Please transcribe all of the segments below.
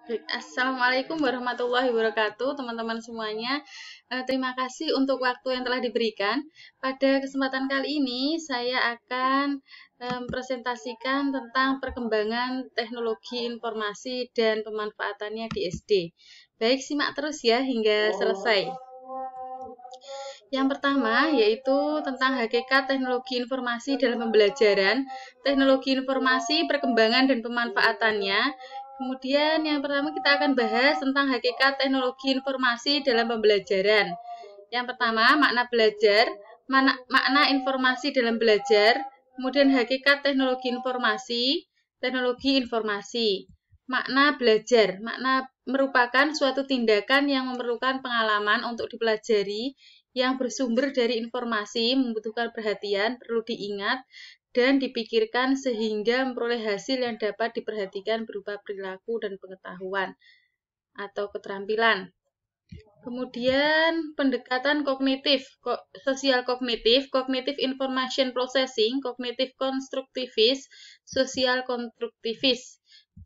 Assalamualaikum warahmatullahi wabarakatuh, teman-teman semuanya. Terima kasih untuk waktu yang telah diberikan. Pada kesempatan kali ini, saya akan presentasikan tentang perkembangan teknologi informasi dan pemanfaatannya di SD. Baik, simak terus ya hingga selesai. Yang pertama yaitu tentang hakikat teknologi informasi dalam pembelajaran, teknologi informasi, perkembangan dan pemanfaatannya. Kemudian yang pertama kita akan bahas tentang hakikat teknologi informasi dalam pembelajaran. Yang pertama, makna belajar, makna informasi dalam belajar, kemudian hakikat teknologi informasi, teknologi informasi. Makna belajar, makna merupakan suatu tindakan yang memerlukan pengalaman untuk dipelajari, yang bersumber dari informasi, membutuhkan perhatian, perlu diingat, dan dipikirkan sehingga memperoleh hasil yang dapat diperhatikan berupa perilaku dan pengetahuan atau keterampilan. Kemudian pendekatan kognitif, sosial kognitif, cognitive information processing, kognitif konstruktivis, sosial konstruktivis.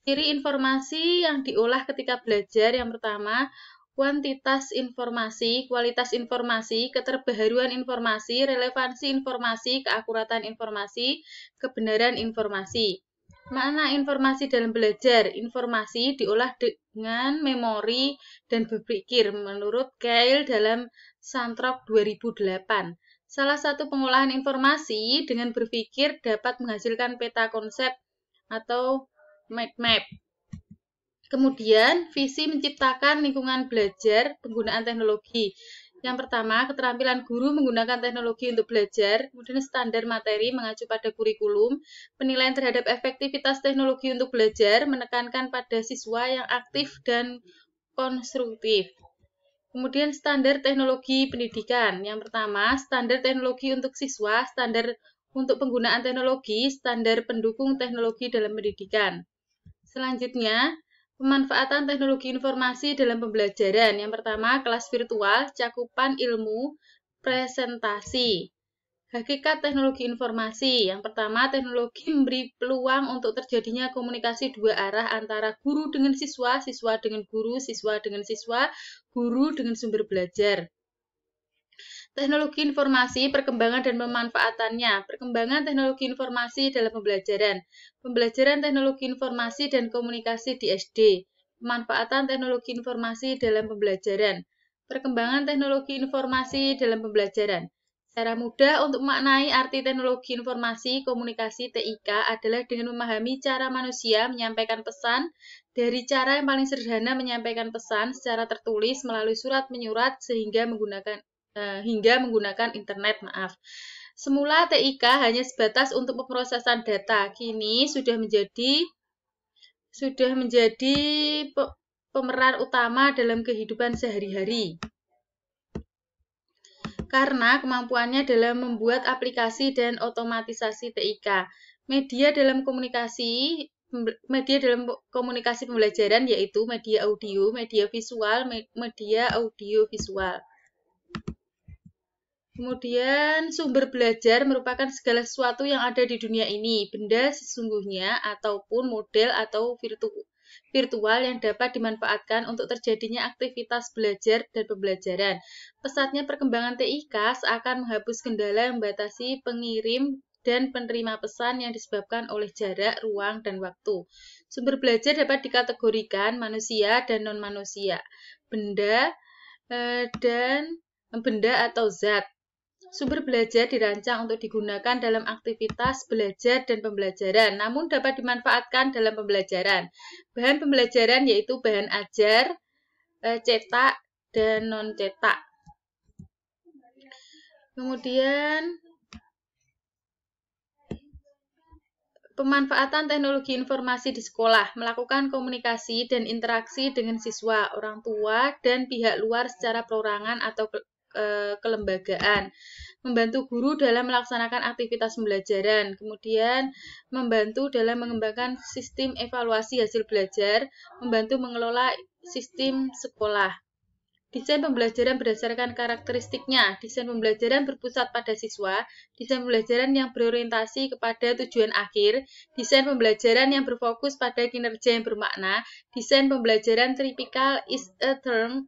Ciri informasi yang diolah ketika belajar yang pertama, kuantitas informasi, kualitas informasi, keterbaharuan informasi, relevansi informasi, keakuratan informasi, kebenaran informasi. Makna informasi dalam belajar, informasi diolah dengan memori dan berpikir menurut Keil dalam Santrok 2008. Salah satu pengolahan informasi dengan berpikir dapat menghasilkan peta konsep atau mind map. Kemudian, visi menciptakan lingkungan belajar penggunaan teknologi. Yang pertama, keterampilan guru menggunakan teknologi untuk belajar, kemudian standar materi mengacu pada kurikulum, penilaian terhadap efektivitas teknologi untuk belajar, menekankan pada siswa yang aktif dan konstruktif. Kemudian standar teknologi pendidikan. Yang pertama, standar teknologi untuk siswa, standar untuk penggunaan teknologi, standar pendukung teknologi dalam pendidikan. Selanjutnya, pemanfaatan teknologi informasi dalam pembelajaran. Yang pertama, kelas virtual, cakupan ilmu, presentasi. Hakikat teknologi informasi. Yang pertama, teknologi memberi peluang untuk terjadinya komunikasi dua arah antara guru dengan siswa, siswa dengan guru, siswa dengan siswa, guru dengan sumber belajar. Teknologi informasi, perkembangan dan pemanfaatannya. Perkembangan teknologi informasi dalam pembelajaran. Pembelajaran teknologi informasi dan komunikasi di SD. Pemanfaatan teknologi informasi dalam pembelajaran. Perkembangan teknologi informasi dalam pembelajaran. Cara mudah untuk memaknai arti teknologi informasi komunikasi TIK adalah dengan memahami cara manusia menyampaikan pesan dari cara yang paling sederhana menyampaikan pesan secara tertulis melalui surat menyurat hingga menggunakan internet. Semula TIK hanya sebatas untuk pemrosesan data, kini sudah menjadi pemeran utama dalam kehidupan sehari-hari. Karena kemampuannya dalam membuat aplikasi dan otomatisasi TIK. Media dalam komunikasi pembelajaran yaitu media audio, media visual, media audio visual. Kemudian sumber belajar merupakan segala sesuatu yang ada di dunia ini, benda sesungguhnya ataupun model atau virtual yang dapat dimanfaatkan untuk terjadinya aktivitas belajar dan pembelajaran. Pesatnya perkembangan TIK seakan menghapus kendala yang membatasi pengirim dan penerima pesan yang disebabkan oleh jarak, ruang, dan waktu. Sumber belajar dapat dikategorikan manusia dan non-manusia, benda atau zat. Sumber belajar dirancang untuk digunakan dalam aktivitas belajar dan pembelajaran, namun dapat dimanfaatkan dalam pembelajaran. Bahan pembelajaran yaitu bahan ajar, cetak, dan non-cetak. Kemudian, pemanfaatan teknologi informasi di sekolah, melakukan komunikasi dan interaksi dengan siswa, orang tua, dan pihak luar secara perorangan atau kelembagaan, membantu guru dalam melaksanakan aktivitas pembelajaran, kemudian membantu dalam mengembangkan sistem evaluasi hasil belajar, membantu mengelola sistem sekolah. Desain pembelajaran berdasarkan karakteristiknya. Desain pembelajaran berpusat pada siswa. Desain pembelajaran yang berorientasi kepada tujuan akhir. Desain pembelajaran yang berfokus pada kinerja yang bermakna. Desain pembelajaran tipikal is a term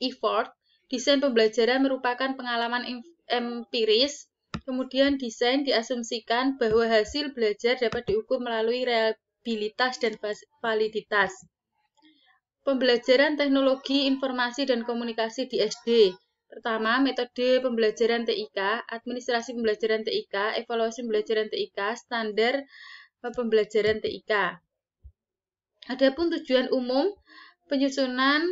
effort. Desain pembelajaran merupakan pengalaman empiris. Kemudian desain diasumsikan bahwa hasil belajar dapat diukur melalui reliabilitas dan validitas. Pembelajaran teknologi informasi dan komunikasi di SD. Pertama, metode pembelajaran TIK, administrasi pembelajaran TIK, evaluasi pembelajaran TIK, standar pembelajaran TIK. Adapun tujuan umum, penyusunan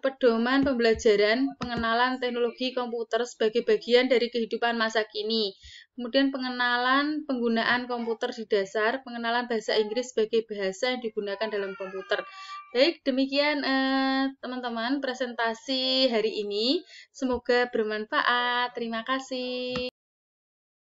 pedoman pembelajaran, pengenalan teknologi komputer sebagai bagian dari kehidupan masa kini. Kemudian pengenalan penggunaan komputer di dasar, pengenalan bahasa Inggris sebagai bahasa yang digunakan dalam komputer. Baik, demikian teman-teman presentasi hari ini. Semoga bermanfaat. Terima kasih.